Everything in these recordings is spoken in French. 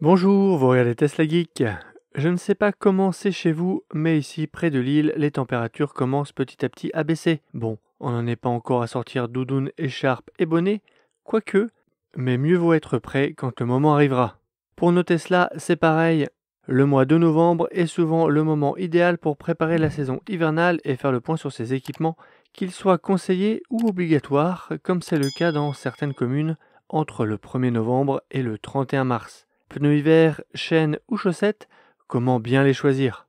Bonjour, vous regardez Tesla Geek. Je ne sais pas comment c'est chez vous, mais ici, près de Lille, les températures commencent petit à petit à baisser. Bon, on n'en est pas encore à sortir doudoune, écharpe et bonnet, quoique, mais mieux vaut être prêt quand le moment arrivera. Pour nos Tesla, c'est pareil. Le mois de novembre est souvent le moment idéal pour préparer la saison hivernale et faire le point sur ses équipements, qu'ils soient conseillés ou obligatoires, comme c'est le cas dans certaines communes, entre le 1er novembre et le 31 mars. Pneus hiver, chaînes ou chaussettes, comment bien les choisir?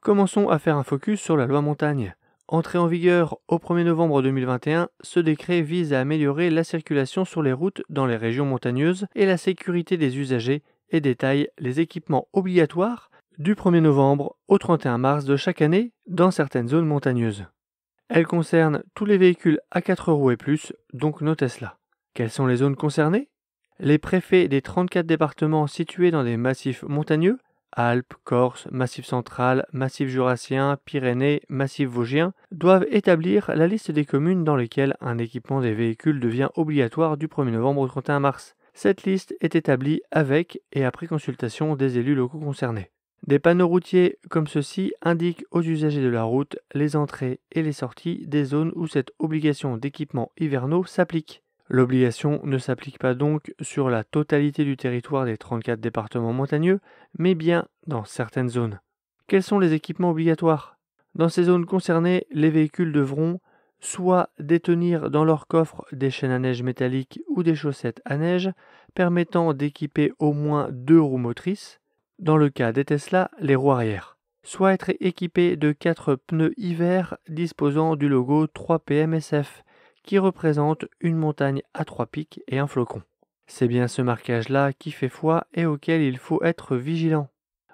Commençons à faire un focus sur la loi montagne. Entré en vigueur au 1er novembre 2021, ce décret vise à améliorer la circulation sur les routes dans les régions montagneuses et la sécurité des usagers et détaille les équipements obligatoires du 1er novembre au 31 mars de chaque année dans certaines zones montagneuses. Elle concerne tous les véhicules à 4 roues et plus, donc nos Tesla. Quelles sont les zones concernées? Les préfets des 34 départements situés dans des massifs montagneux, Alpes, Corse, Massif central, Massif jurassien, Pyrénées, Massif vosgien, doivent établir la liste des communes dans lesquelles un équipement des véhicules devient obligatoire du 1er novembre au 31 mars. Cette liste est établie avec et après consultation des élus locaux concernés. Des panneaux routiers comme ceux-ci indiquent aux usagers de la route les entrées et les sorties des zones où cette obligation d'équipements hivernaux s'applique. L'obligation ne s'applique pas donc sur la totalité du territoire des 34 départements montagneux, mais bien dans certaines zones. Quels sont les équipements obligatoires? Dans ces zones concernées, les véhicules devront soit détenir dans leur coffre des chaînes à neige métalliques ou des chaussettes à neige permettant d'équiper au moins 2 roues motrices, dans le cas des Tesla, les roues arrière, soit être équipés de 4 pneus hiver disposant du logo 3PMSF, qui représente une montagne à 3 pics et un flocon. C'est bien ce marquage-là qui fait foi et auquel il faut être vigilant.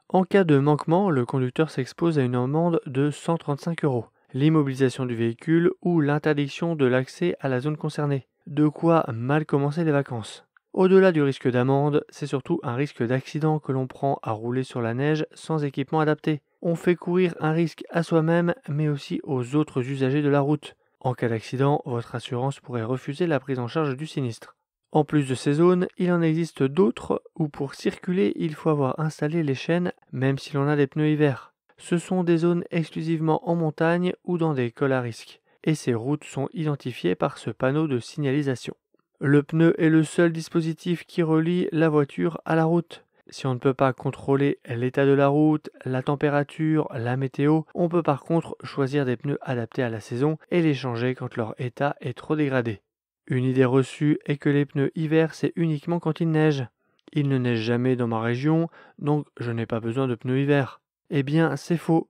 En cas de manquement, le conducteur s'expose à une amende de 135 €, l'immobilisation du véhicule ou l'interdiction de l'accès à la zone concernée. De quoi mal commencer les vacances. Au-delà du risque d'amende, c'est surtout un risque d'accident que l'on prend à rouler sur la neige sans équipement adapté. On fait courir un risque à soi-même, mais aussi aux autres usagers de la route. En cas d'accident, votre assurance pourrait refuser la prise en charge du sinistre. En plus de ces zones, il en existe d'autres où pour circuler, il faut avoir installé les chaînes même si l'on a des pneus hiver. Ce sont des zones exclusivement en montagne ou dans des cols à risque, et ces routes sont identifiées par ce panneau de signalisation. Le pneu est le seul dispositif qui relie la voiture à la route. Si on ne peut pas contrôler l'état de la route, la température, la météo, on peut par contre choisir des pneus adaptés à la saison et les changer quand leur état est trop dégradé. Une idée reçue est que les pneus hiver c'est uniquement quand il neige. Il ne neige jamais dans ma région, donc je n'ai pas besoin de pneus hiver. Eh bien, c'est faux.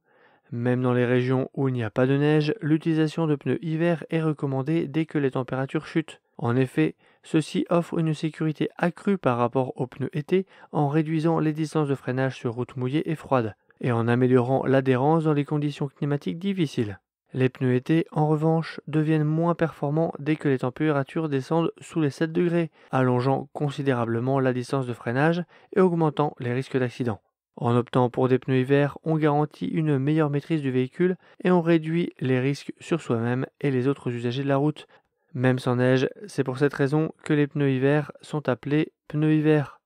Même dans les régions où il n'y a pas de neige, l'utilisation de pneus hiver est recommandée dès que les températures chutent. En effet, ceux-ci offrent une sécurité accrue par rapport aux pneus été en réduisant les distances de freinage sur routes mouillées et froides, et en améliorant l'adhérence dans les conditions climatiques difficiles. Les pneus été, en revanche, deviennent moins performants dès que les températures descendent sous les 7 degrés, allongeant considérablement la distance de freinage et augmentant les risques d'accident. En optant pour des pneus hiver, on garantit une meilleure maîtrise du véhicule et on réduit les risques sur soi-même et les autres usagers de la route. Même sans neige, c'est pour cette raison que les pneus hiver sont appelés pneus hiver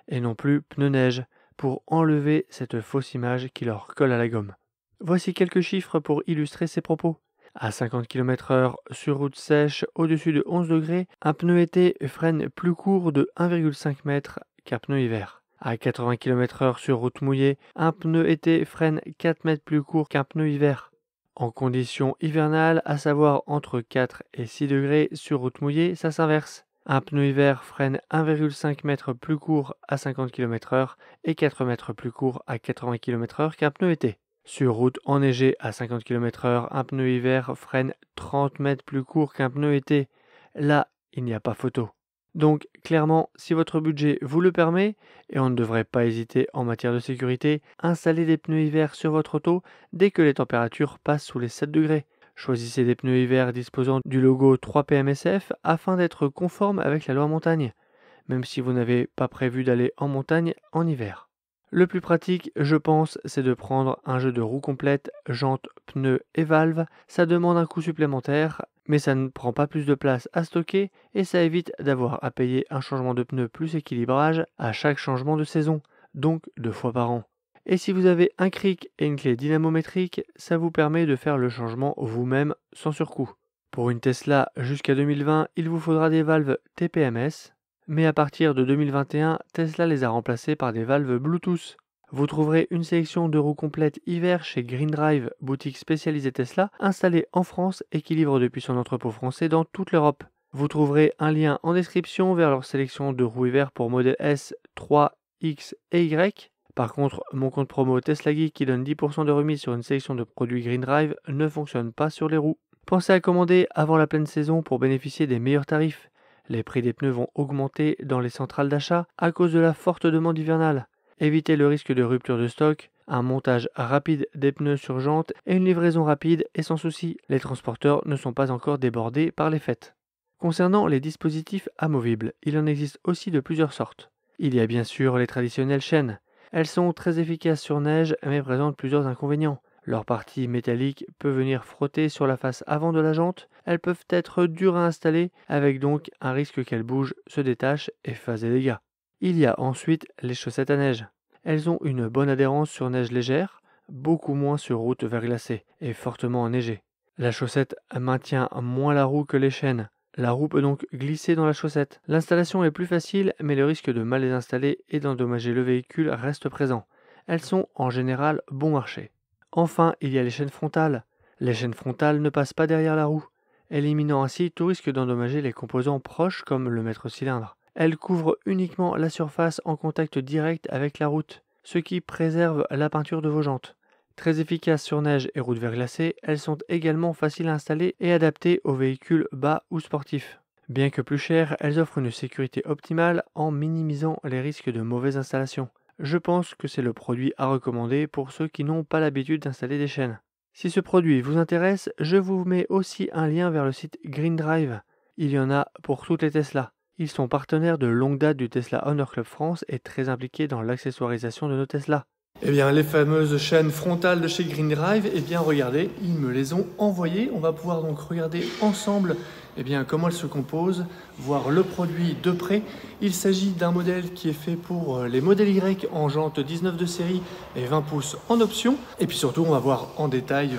et non plus pneus neige, pour enlever cette fausse image qui leur colle à la gomme. Voici quelques chiffres pour illustrer ces propos. À 50 km/h sur route sèche au-dessus de 11 degrés, un pneu été freine plus court de 1,5 m qu'un pneu hiver. À 80 km/h sur route mouillée, un pneu été freine 4 mètres plus court qu'un pneu hiver. En conditions hivernales, à savoir entre 4 et 6 degrés sur route mouillée, ça s'inverse. Un pneu hiver freine 1,5 m plus court à 50 km/h et 4 mètres plus court à 80 km/h qu'un pneu été. Sur route enneigée à 50 km/h, un pneu hiver freine 30 mètres plus court qu'un pneu été. Là, il n'y a pas photo. Donc, clairement, si votre budget vous le permet, et on ne devrait pas hésiter en matière de sécurité, installez des pneus hiver sur votre auto dès que les températures passent sous les 7 degrés. Choisissez des pneus hiver disposant du logo 3PMSF afin d'être conforme avec la loi montagne. même si vous n'avez pas prévu d'aller en montagne en hiver. Le plus pratique, je pense, c'est de prendre un jeu de roues complètes, jantes, pneus et valves. Ça demande un coût supplémentaire, mais ça ne prend pas plus de place à stocker et ça évite d'avoir à payer un changement de pneus plus équilibrage à chaque changement de saison, donc 2 fois par an. Et si vous avez un cric et une clé dynamométrique, ça vous permet de faire le changement vous-même sans surcoût. Pour une Tesla jusqu'à 2020, il vous faudra des valves TPMS, mais à partir de 2021, Tesla les a remplacées par des valves Bluetooth. Vous trouverez une sélection de roues complètes hiver chez Green Drive, boutique spécialisée Tesla, installée en France et qui livre depuis son entrepôt français dans toute l'Europe. Vous trouverez un lien en description vers leur sélection de roues hiver pour modèle S, 3, X et Y. Par contre, mon compte promo Tesla Geek qui donne 10% de remise sur une sélection de produits Green Drive ne fonctionne pas sur les roues. Pensez à commander avant la pleine saison pour bénéficier des meilleurs tarifs. Les prix des pneus vont augmenter dans les centrales d'achat à cause de la forte demande hivernale. Évitez le risque de rupture de stock, un montage rapide des pneus sur jantes et une livraison rapide et sans souci. Les transporteurs ne sont pas encore débordés par les fêtes. Concernant les dispositifs amovibles, il en existe aussi de plusieurs sortes. Il y a bien sûr les traditionnelles chaînes. Elles sont très efficaces sur neige mais présentent plusieurs inconvénients. Leur partie métallique peut venir frotter sur la face avant de la jante, elles peuvent être dures à installer, avec donc un risque qu'elles bougent, se détachent et fassent des dégâts. Il y a ensuite les chaussettes à neige. Elles ont une bonne adhérence sur neige légère, beaucoup moins sur route verglacée et fortement enneigée. La chaussette maintient moins la roue que les chaînes. La roue peut donc glisser dans la chaussette. L'installation est plus facile, mais le risque de mal les installer et d'endommager le véhicule reste présent. Elles sont en général bon marché. Enfin, il y a les chaînes frontales. Les chaînes frontales ne passent pas derrière la roue, éliminant ainsi tout risque d'endommager les composants proches comme le maître-cylindre. Elles couvrent uniquement la surface en contact direct avec la route, ce qui préserve la peinture de vos jantes. Très efficaces sur neige et route verglacée, elles sont également faciles à installer et adaptées aux véhicules bas ou sportifs. Bien que plus chères, elles offrent une sécurité optimale en minimisant les risques de mauvaise installation. Je pense que c'est le produit à recommander pour ceux qui n'ont pas l'habitude d'installer des chaînes. Si ce produit vous intéresse, je vous mets aussi un lien vers le site Green Drive. Il y en a pour toutes les Tesla. Ils sont partenaires de longue date du Tesla Honor Club France et très impliqués dans l'accessoirisation de nos Tesla. Eh bien, les fameuses chaînes frontales de chez Green Drive, eh bien, regardez, ils me les ont envoyées. On va pouvoir donc regarder ensemble comment elles se composent, voir le produit de près. Il s'agit d'un modèle qui est fait pour les modèles Y en jante 19 de série et 20 pouces en option. Et puis surtout, on va voir en détail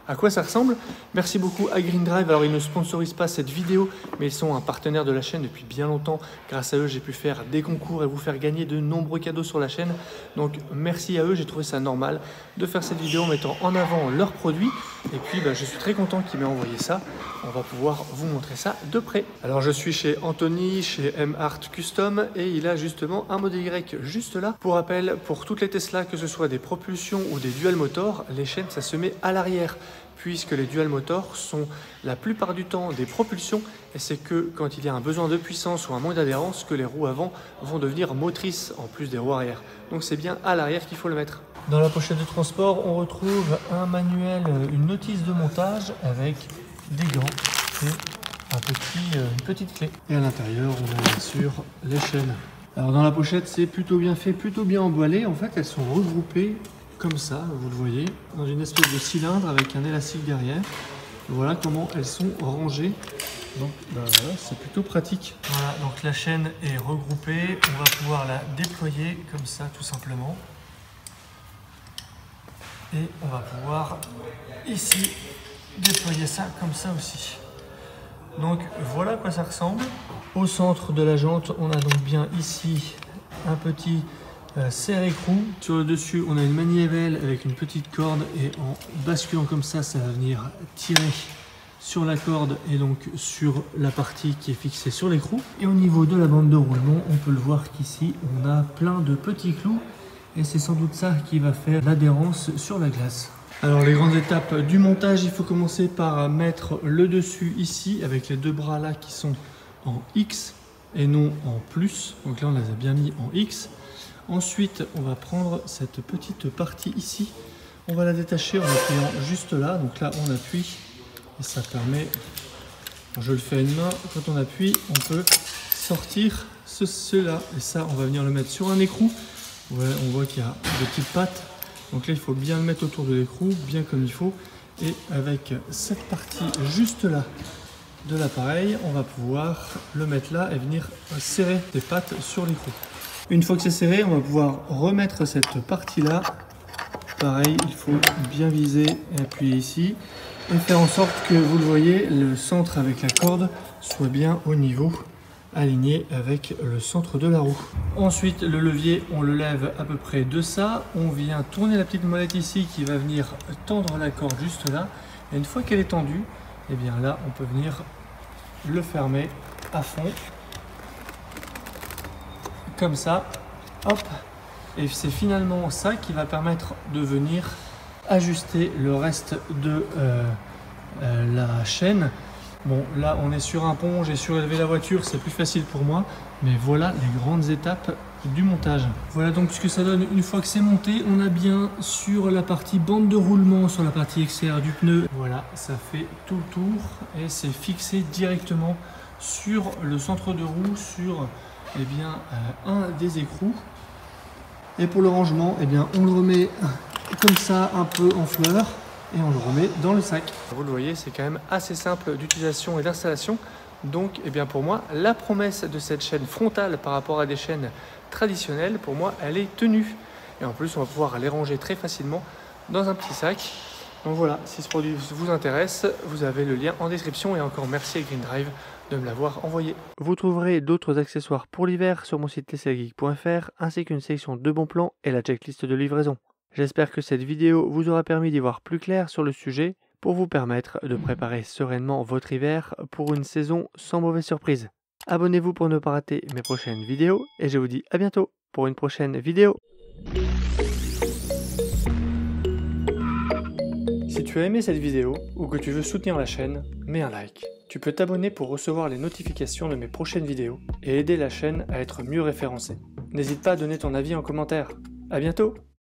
à quoi ça ressemble. Merci beaucoup à Green Drive. Alors, ils ne sponsorisent pas cette vidéo, mais ils sont un partenaire de la chaîne depuis bien longtemps. Grâce à eux, j'ai pu faire des concours et vous faire gagner de nombreux cadeaux sur la chaîne. Donc, merci à eux. J'ai trouvé ça normal de faire cette vidéo en mettant en avant leurs produits. Et puis, je suis très content qu'ils m'aient envoyé ça. On va pouvoir vous montrer ça de près. Alors, je suis chez Anthony, chez M-Art Custom, et il a justement un modèle Y juste là. Pour rappel, pour toutes les Tesla, que ce soit des propulsions ou des dual motors, les chaînes, ça se met à l'arrière, puisque les dual motors sont la plupart du temps des propulsions, et c'est que quand il y a un besoin de puissance ou un manque d'adhérence que les roues avant vont devenir motrices en plus des roues arrière. Donc c'est bien à l'arrière qu'il faut le mettre. Dans la pochette de transport, on retrouve un manuel, une notice de montage avec des gants et une petite clé. Et à l'intérieur, on a bien sûr les chaînes. Alors dans la pochette, c'est plutôt bien fait, plutôt bien emballé. En fait, elles sont regroupées comme ça, vous le voyez, dans une espèce de cylindre avec un élastique derrière. Voilà comment elles sont rangées. Donc voilà, c'est plutôt pratique. Voilà, donc la chaîne est regroupée. On va pouvoir la déployer comme ça tout simplement. Et on va pouvoir ici déployer ça comme ça aussi. Donc voilà à quoi ça ressemble. Au centre de la jante, on a donc bien ici un petit serre-écrou. Sur le dessus, on a une manivelle avec une petite corde et en basculant comme ça, ça va venir tirer sur la corde et donc sur la partie qui est fixée sur l'écrou. Et au niveau de la bande de roulement, on peut le voir qu'ici, on a plein de petits clous et c'est sans doute ça qui va faire l'adhérence sur la glace. Alors les grandes étapes du montage, il faut commencer par mettre le dessus ici avec les deux bras là qui sont en X et non en plus. Donc là on les a bien mis en X. Ensuite on va prendre cette petite partie ici, on va la détacher en appuyant juste là. Donc là on appuie et ça permet, je le fais à une main, quand on appuie on peut sortir cela, et ça on va venir le mettre sur un écrou. Voilà, on voit qu'il y a des petites pattes, donc là il faut bien le mettre autour de l'écrou, bien comme il faut, et avec cette partie juste là de l'appareil, on va pouvoir le mettre là et venir serrer des pattes sur l'écrou. Une fois que c'est serré, on va pouvoir remettre cette partie là. Pareil, il faut bien viser et appuyer ici et faire en sorte que, vous le voyez, le centre avec la corde soit bien au niveau, aligné avec le centre de la roue. Ensuite, le levier, on le lève à peu près de ça. On vient tourner la petite molette ici qui va venir tendre la corde juste là. Et une fois qu'elle est tendue, et bien là, on peut venir le fermer à fond. Comme ça, hop. Et c'est finalement ça qui va permettre de venir ajuster le reste de la chaîne. Bon, là on est sur un pont, j'ai surélevé la voiture, c'est plus facile pour moi, mais voilà les grandes étapes du montage. Voilà donc ce que ça donne une fois que c'est monté. On a bien sur la partie bande de roulement, sur la partie extérieure du pneu, voilà, ça fait tout le tour et c'est fixé directement sur le centre de roue, sur un des écrous. Et pour le rangement, on le remet comme ça un peu en fleurs et on le remet dans le sac. Vous le voyez, c'est quand même assez simple d'utilisation et d'installation. Donc pour moi, la promesse de cette chaîne frontale par rapport à des chaînes traditionnelles, pour moi, elle est tenue. Et en plus, on va pouvoir les ranger très facilement dans un petit sac. Donc voilà, si ce produit vous intéresse, vous avez le lien en description. Et encore merci à Green Drive de me l'avoir envoyé. Vous trouverez d'autres accessoires pour l'hiver sur mon site tclgeek.fr ainsi qu'une sélection de bons plans et la checklist de livraison. J'espère que cette vidéo vous aura permis d'y voir plus clair sur le sujet pour vous permettre de préparer sereinement votre hiver pour une saison sans mauvaise surprise. Abonnez-vous pour ne pas rater mes prochaines vidéos et je vous dis à bientôt pour une prochaine vidéo. Si tu as aimé cette vidéo ou que tu veux soutenir la chaîne, mets un like. Tu peux t'abonner pour recevoir les notifications de mes prochaines vidéos et aider la chaîne à être mieux référencée. N'hésite pas à donner ton avis en commentaire. À bientôt!